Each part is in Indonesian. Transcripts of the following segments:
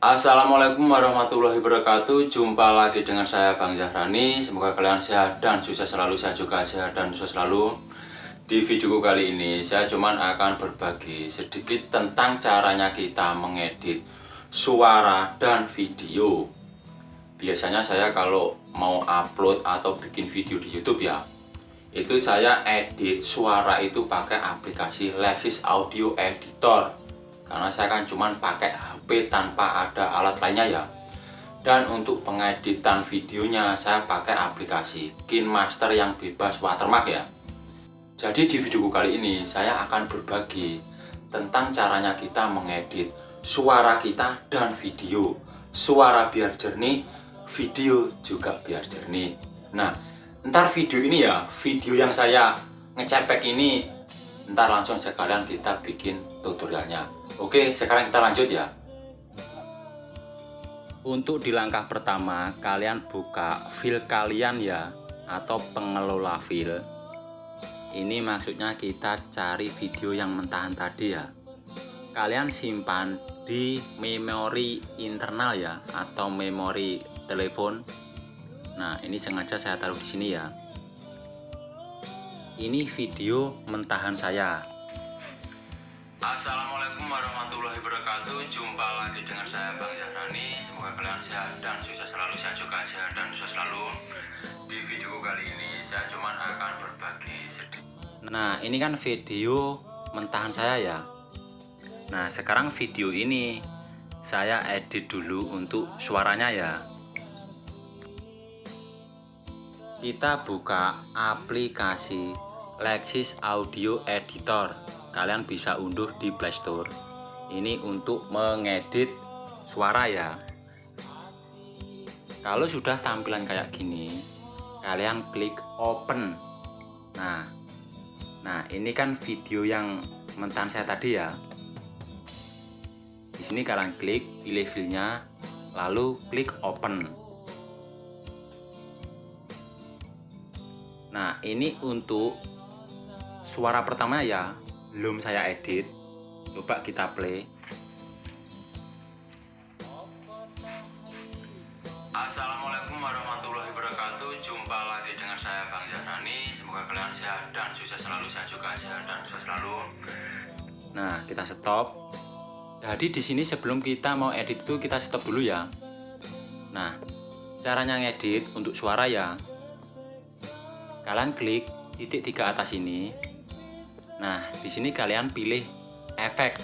Assalamualaikum warahmatullahi wabarakatuh. Jumpa lagi dengan saya Bang Zahrani. Semoga kalian sehat dan sukses selalu. Saya juga sehat dan sukses selalu. Di videoku kali ini saya cuman akan berbagi sedikit tentang caranya kita mengedit suara dan video. Biasanya saya kalau mau upload atau bikin video di YouTube ya, itu saya edit suara itu pakai aplikasi Lexis Audio Editor. Karena saya kan cuman pakai HP tanpa ada alat lainnya ya. Dan untuk pengeditan videonya saya pakai aplikasi KineMaster yang bebas watermark ya. Jadi di videoku kali ini saya akan berbagi tentang caranya kita mengedit suara kita dan video. Suara biar jernih, video juga biar jernih. Nah, ntar video ini ya, video yang saya ngecepek ini, ntar langsung sekalian kita bikin tutorialnya. Oke, sekarang kita lanjut ya. Untuk di langkah pertama, kalian buka file kalian ya, atau pengelola file. Ini maksudnya kita cari video yang mentahan tadi ya. Kalian simpan di memori internal ya, atau memori telepon. Nah, ini sengaja saya taruh di sini ya. Ini video mentahan saya. Assalamualaikum warahmatullahi wabarakatuh. Jumpa lagi dengan saya Bang Zahrani. Semoga kalian sehat dan sukses selalu. Saya juga sehat dan sukses selalu. Di video kali ini saya cuman akan berbagi sedikit. Nah, ini kan video mentahan saya ya. Nah, sekarang video ini saya edit dulu untuk suaranya ya. Kita buka aplikasi Lexis Audio Editor. Kalian bisa unduh di Play Store. Ini untuk mengedit suara ya. Kalau sudah tampilan kayak gini, kalian klik open. Nah, ini kan video yang mentahan saya tadi ya. Di sini kalian klik, pilih filenya, lalu klik open. Nah, ini untuk suara pertama ya, belum saya edit. Coba kita play. Assalamualaikum warahmatullahi wabarakatuh. Jumpa lagi dengan saya Bang Zahrani. Semoga kalian sehat dan sukses selalu. Saya juga sehat dan sukses selalu. Nah, kita stop. Jadi di sini sebelum kita mau edit itu kita stop dulu ya. Nah, caranya ngedit untuk suara ya. Kalian klik titik 3 atas ini. Nah, di sini kalian pilih efek.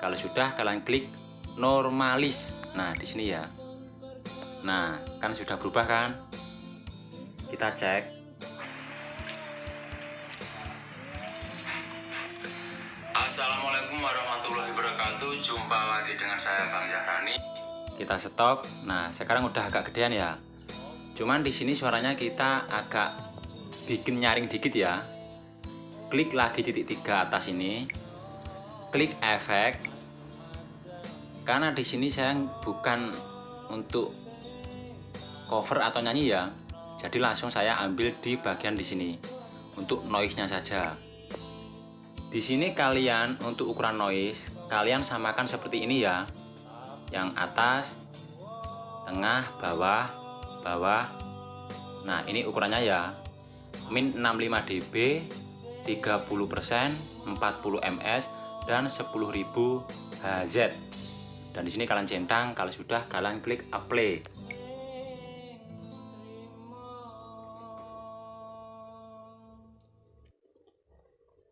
Kalau sudah, kalian klik normalis. Nah, di sini ya. Nah, kan sudah berubah kan? Kita cek. Assalamualaikum warahmatullahi wabarakatuh. Jumpa lagi dengan saya Bang Zahrani. Kita stop. Nah, sekarang udah agak gedean ya. Cuman di sini suaranya kita agak bikin nyaring dikit ya. Klik lagi titik 3 atas ini. Klik efek. Karena di sini saya bukan untuk cover atau nyanyi ya. Jadi langsung saya ambil di bagian di sini untuk noise-nya saja. Di sini kalian untuk ukuran noise, kalian samakan seperti ini ya. Yang atas, tengah, bawah, bawah. Nah, ini ukurannya ya. Min 65 dB, 30%, 40 ms dan 10.000 Hz. Dan di sini kalian centang, kalau sudah kalian klik apply.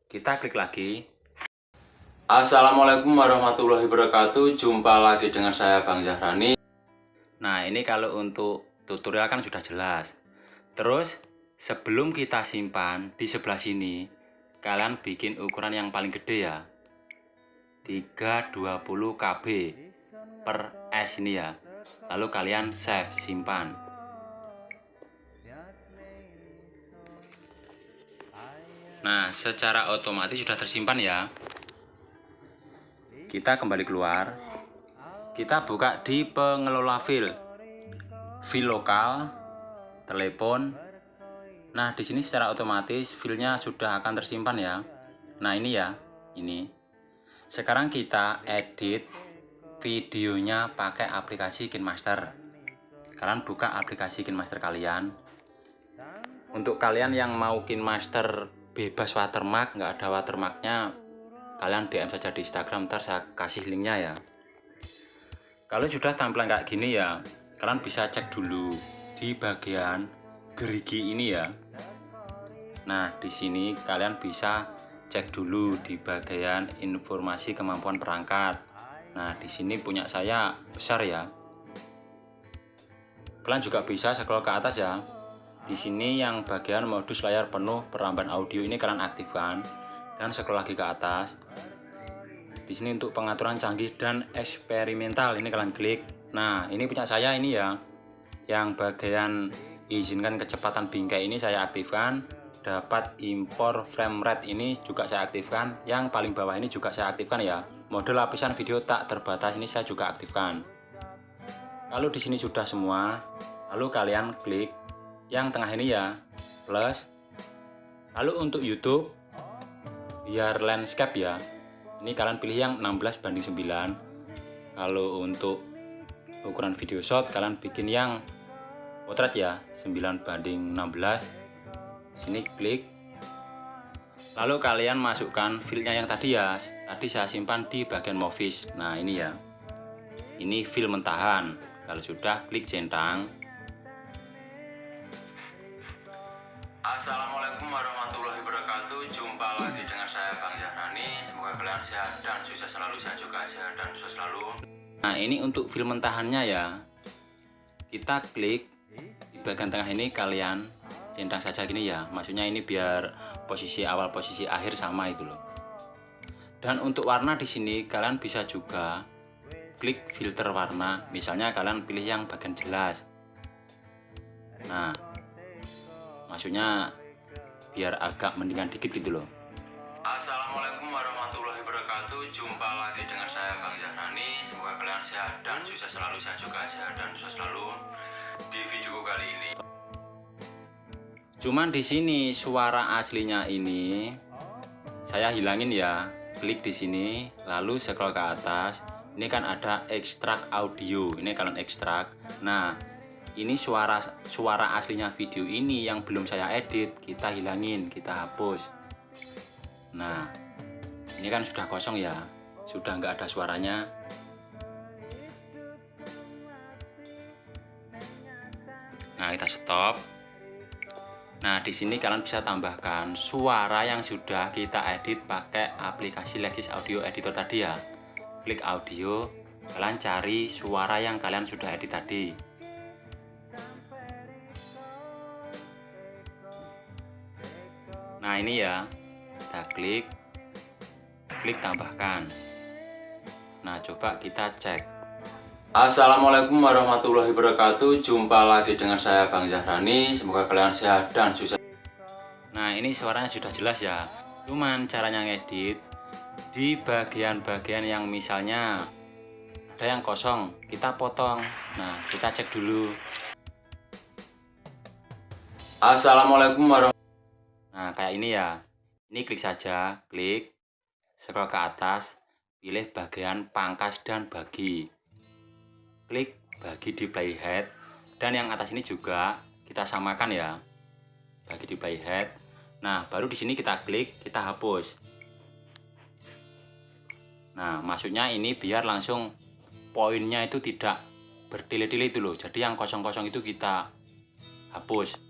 Kita klik lagi. Assalamualaikum warahmatullahi wabarakatuh. Jumpa lagi dengan saya Bang Zahrani. Nah, ini kalau untuk tutorial kan sudah jelas. Terus sebelum kita simpan di sebelah sini, kalian bikin ukuran yang paling gede ya, 320 KB per S ini ya. Lalu kalian save, simpan. Nah, secara otomatis sudah tersimpan ya. Kita kembali keluar. Kita buka di pengelola file lokal, telepon. Nah, di sini secara otomatis filenya sudah akan tersimpan ya. Nah, ini ya, ini. Sekarang kita edit videonya pakai aplikasi KineMaster. Kalian buka aplikasi KineMaster kalian. Untuk kalian yang mau KineMaster bebas watermark, nggak ada watermarknya, kalian DM saja di Instagram, ntar saya kasih linknya ya. Kalau sudah tampilan kayak gini ya, kalian bisa cek dulu di bagian gerigi ini ya. Nah, di sini kalian bisa cek dulu di bagian informasi kemampuan perangkat. Nah, di sini punya saya besar ya. Kalian juga bisa scroll ke atas ya. Di sini yang bagian modus layar penuh perambahan audio ini kalian aktifkan dan scroll lagi ke atas. Di sini untuk pengaturan canggih dan eksperimental ini kalian klik. Nah, ini punya saya ini ya. Yang bagian izinkan kecepatan bingkai ini saya aktifkan. Dapat impor frame rate ini juga saya aktifkan. Yang paling bawah ini juga saya aktifkan ya. Mode lapisan video tak terbatas ini saya juga aktifkan. Lalu di sini sudah semua. Lalu kalian klik yang tengah ini ya, plus. Lalu untuk YouTube biar landscape ya, ini kalian pilih yang 16:9. Kalau untuk ukuran video shot kalian bikin yang potret ya, 9:16. Sini klik. Lalu kalian masukkan filenya yang tadi ya, tadi saya simpan di bagian Movies. Nah ini ya, ini file mentahan. Kalau sudah, klik centang. Assalamualaikum warahmatullahi wabarakatuh. Jumpa lagi dengan saya Bang Zahrani. Semoga kalian sehat dan sukses selalu. Saya juga sehat dan sukses selalu. Nah ini untuk film mentahannya ya. Kita klik di bagian tengah ini, kalian centang saja gini ya. Maksudnya ini biar posisi awal posisi akhir sama itu loh. Dan untuk warna di sini kalian bisa juga klik filter warna. Misalnya kalian pilih yang bagian jelas. Nah, maksudnya biar agak mendingan dikit gitu loh. Assalamualaikum warahmatullahi wabarakatuh. Jumpa lagi dengan saya Bang Zahrani. Semoga kalian sehat dan sukses selalu. Saya juga sehat dan sukses selalu. Di video kali ini cuman di sini suara aslinya ini saya hilangin ya. Klik di sini lalu scroll ke atas. Ini kan ada ekstrak audio. Ini kalian ekstrak. Nah, ini suara aslinya video ini yang belum saya edit, kita hilangin, kita hapus. Nah, ini kan sudah kosong ya, sudah nggak ada suaranya. Nah, kita stop. Nah, di sini kalian bisa tambahkan suara yang sudah kita edit pakai aplikasi Legis Audio Editor tadi ya. Klik audio, kalian cari suara yang kalian sudah edit tadi. Nah ini ya, kita klik tambahkan. Nah coba kita cek. Assalamualaikum warahmatullahi wabarakatuh. Jumpa lagi dengan saya Bang Zahrani. Semoga kalian sehat dan sukses. Nah ini suaranya sudah jelas ya. Cuman caranya ngedit di bagian-bagian yang misalnya ada yang kosong, kita potong. Nah kita cek dulu. Assalamualaikum warahmatullahi wabarakatuh. Nah kayak ini ya. Ini klik saja, klik, scroll ke atas, pilih bagian pangkas dan bagi. Klik bagi di playhead, dan yang atas ini juga kita samakan ya. Bagi di playhead. Nah, baru di sini kita klik, kita hapus. Nah, maksudnya ini biar langsung poinnya itu tidak bertele-tele itu loh. Jadi yang kosong-kosong itu kita hapus.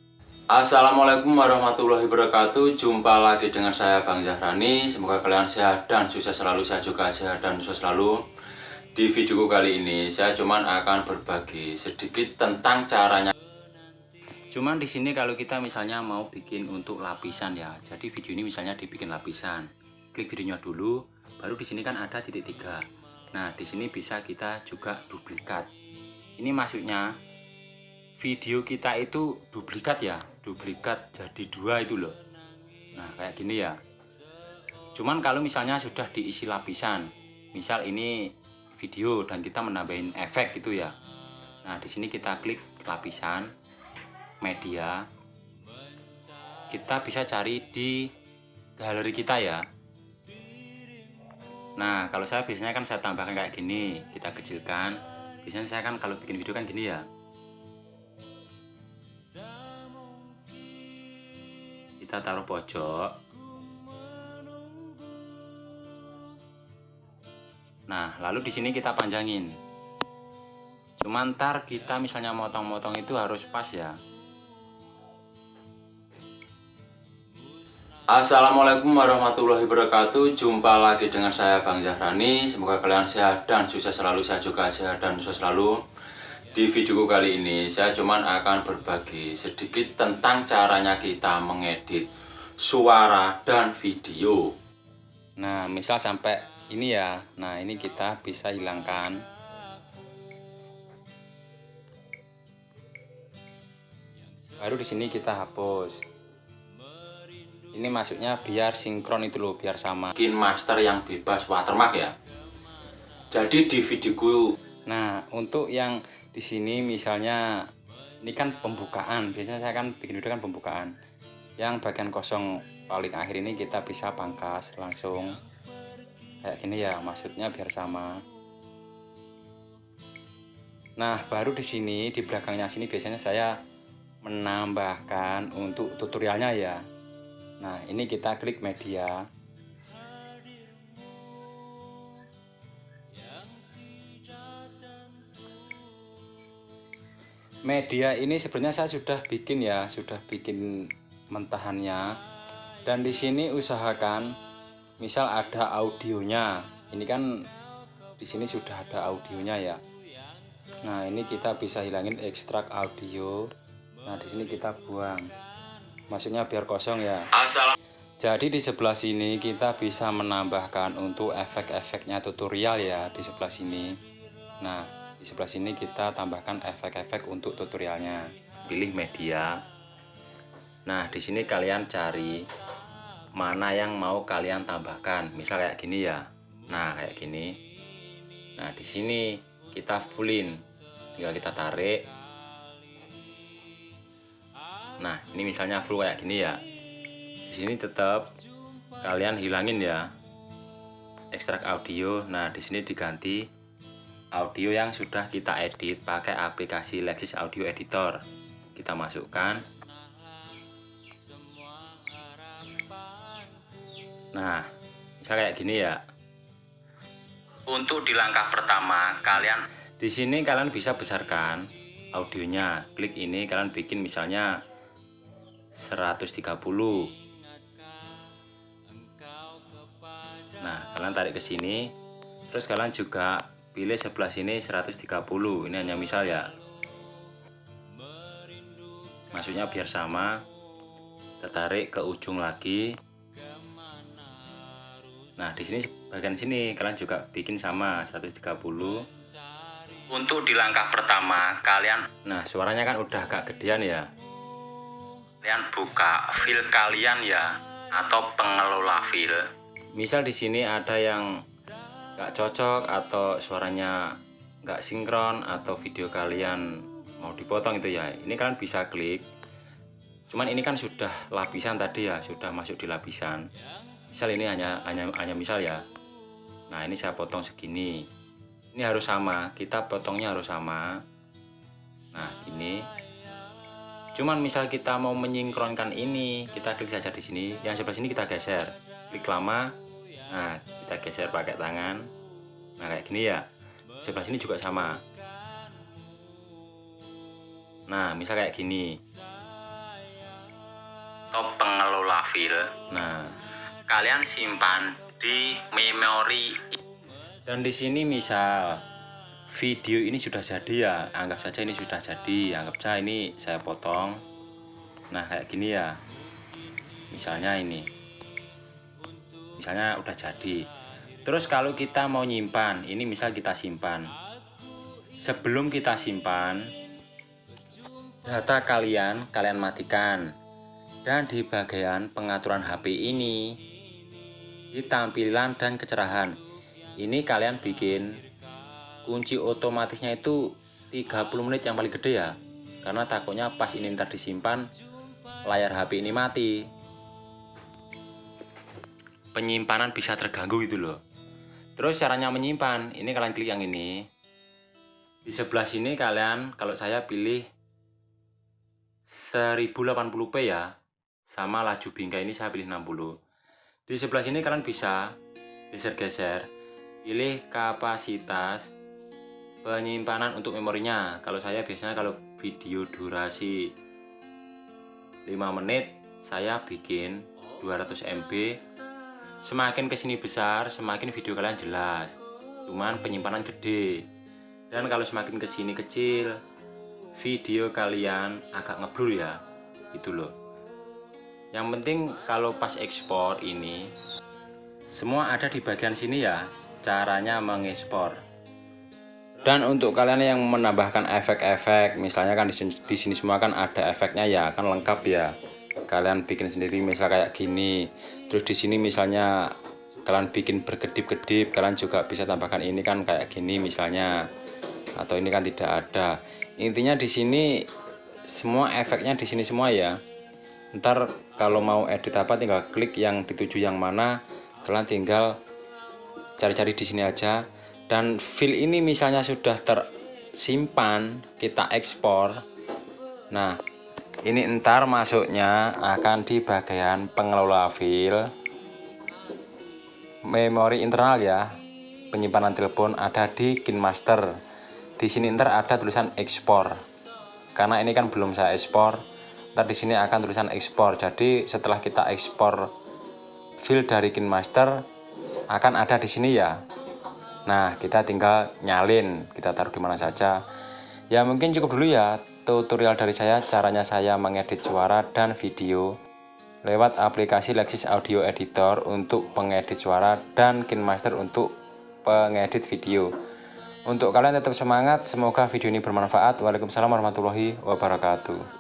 Assalamualaikum warahmatullahi wabarakatuh. Jumpa lagi dengan saya Bang Zahrani. Semoga kalian sehat dan sukses selalu. Saya juga sehat dan sukses selalu. Di video kali ini saya cuman akan berbagi sedikit tentang caranya. Cuman di sini kalau kita misalnya mau bikin untuk lapisan ya. Jadi video ini misalnya dibikin lapisan. Klik videonya dulu. Baru di sini kan ada titik 3. Nah, di sini bisa kita juga duplikat. Ini maksudnya video kita itu duplikat ya, duplikat jadi 2 itu loh. Nah, kayak gini ya. Cuman kalau misalnya sudah diisi lapisan, misal ini video dan kita menambahin efek gitu ya. Nah, di sini kita klik lapisan, media. Kita bisa cari di galeri kita ya. Nah, kalau saya biasanya kan saya tambahkan kayak gini, kita kecilkan. Biasanya saya kan kalau bikin video kan gini ya. Kita taruh pojok. Nah, lalu di sini kita panjangin. Cuman ntar kita misalnya motong-motong itu harus pas ya. Assalamualaikum warahmatullahi wabarakatuh. Jumpa lagi dengan saya Bang Zahrani. Semoga kalian sehat dan sukses selalu. Saya juga sehat dan sukses selalu. Di videoku kali ini saya cuman akan berbagi sedikit tentang caranya kita mengedit suara dan video. Nah, misal sampai ini ya. Nah, ini kita bisa hilangkan. Baru di sini kita hapus. Ini maksudnya biar sinkron itu loh, biar sama. Bikin master yang bebas watermark ya. Jadi di videoku. Nah, untuk yang di sini misalnya ini kan pembukaan. Biasanya saya kan bikin video kan pembukaan. Yang bagian kosong paling akhir ini kita bisa pangkas langsung kayak gini ya, maksudnya biar sama. Nah, baru di sini di belakangnya sini biasanya saya menambahkan untuk tutorialnya ya. Nah, ini kita klik media. Media ini sebenarnya saya sudah bikin ya, sudah bikin mentahannya. Dan di sini usahakan misal ada audionya. Ini kan di sini sudah ada audionya ya. Nah, ini kita bisa hilangin ekstrak audio. Nah, di sini kita buang. Maksudnya biar kosong ya. Jadi di sebelah sini kita bisa menambahkan untuk efek-efeknya tutorial ya, di sebelah sini. Nah, di sebelah sini kita tambahkan efek-efek untuk tutorialnya. Pilih media. Nah, di sini kalian cari mana yang mau kalian tambahkan. Misal kayak gini ya. Nah, kayak gini. Nah, di sini kita fullin. Tinggal kita tarik. Nah, ini misalnya full kayak gini ya. Di sini tetap kalian hilangin ya ekstrak audio. Nah, di sini diganti audio yang sudah kita edit pakai aplikasi Lexis Audio Editor. Kita masukkan. Nah, misal kayak gini ya. Untuk di langkah pertama, di sini kalian bisa besarkan audionya. Klik ini, kalian bikin misalnya 130. Nah, kalian tarik ke sini. Terus kalian juga pilih sebelah sini 130. Ini hanya misal ya. Maksudnya biar sama. Kita tarik ke ujung lagi. Nah, di sini bagian sini kalian juga bikin sama 130. Untuk di langkah pertama nah, suaranya kan udah agak gedean ya. Kalian buka file kalian ya, atau pengelola file. Misal di sini ada yang nggak cocok atau suaranya nggak sinkron atau video kalian mau dipotong itu ya. Ini kalian bisa klik. Cuman ini kan sudah lapisan tadi ya, sudah masuk di lapisan. Misal ini hanya misal ya. Nah, ini saya potong segini. Ini harus sama, kita potongnya harus sama. Nah, gini. Cuman misal kita mau menyinkronkan ini, kita klik saja di sini. Yang sebelah sini kita geser. Klik lama. Nah, kita geser pakai tangan. Nah, kayak gini ya. Sebelah sini juga sama. Nah, misal kayak gini. Top pengelola file. Nah, kalian simpan di memori. Dan di sini misal video ini sudah jadi ya, anggap saja ini sudah jadi, anggap saja ini saya potong. Nah, kayak gini ya. Misalnya ini. Misalnya udah jadi. Terus kalau kita mau nyimpan, ini misal kita simpan. Sebelum kita simpan, data kalian matikan. Dan di bagian pengaturan HP ini, di tampilan dan kecerahan, ini kalian bikin kunci otomatisnya itu 30 menit yang paling gede ya. Karena takutnya pas ini ntar disimpan, layar HP ini mati. Penyimpanan bisa terganggu gitu loh. Terus caranya menyimpan, ini kalian klik yang ini. Di sebelah sini kalian, kalau saya pilih 1080p ya, sama laju bingkai ini saya pilih 60. Di sebelah sini kalian bisa geser-geser, pilih kapasitas penyimpanan untuk memorinya. Kalau saya biasanya kalau video durasi 5 menit saya bikin 200 MB. Semakin kesini besar semakin video kalian jelas, cuman penyimpanan gede. Dan kalau semakin kesini kecil video kalian agak ngeblur ya, gitu loh. Yang penting kalau pas ekspor ini semua ada di bagian sini ya, caranya mengekspor. Dan untuk kalian yang menambahkan efek-efek, misalnya kan di sini semua kan ada efeknya ya, kan lengkap ya. Kalian bikin sendiri misal kayak gini. Terus di sini misalnya kalian bikin berkedip-kedip, kalian juga bisa tambahkan ini kan kayak gini misalnya. Atau ini kan tidak ada. Intinya di sini semua efeknya di sini semua ya. Ntar kalau mau edit apa tinggal klik yang dituju yang mana, kalian tinggal cari-cari di sini aja. Dan file ini misalnya sudah tersimpan, kita ekspor. Nah, ini ntar masuknya akan di bagian pengelola file, memori internal ya, penyimpanan telepon ada di KineMaster. Di sini ntar ada tulisan ekspor. Karena ini kan belum saya ekspor, ntar di sini akan tulisan ekspor. Jadi setelah kita ekspor file dari KineMaster akan ada di sini ya. Nah, kita tinggal nyalin, kita taruh di mana saja. Ya mungkin cukup dulu ya tutorial dari saya, caranya saya mengedit suara dan video lewat aplikasi Lexis Audio Editor untuk pengedit suara dan KineMaster untuk pengedit video. Untuk kalian tetap semangat, semoga video ini bermanfaat. Waalaikumsalam warahmatullahi wabarakatuh.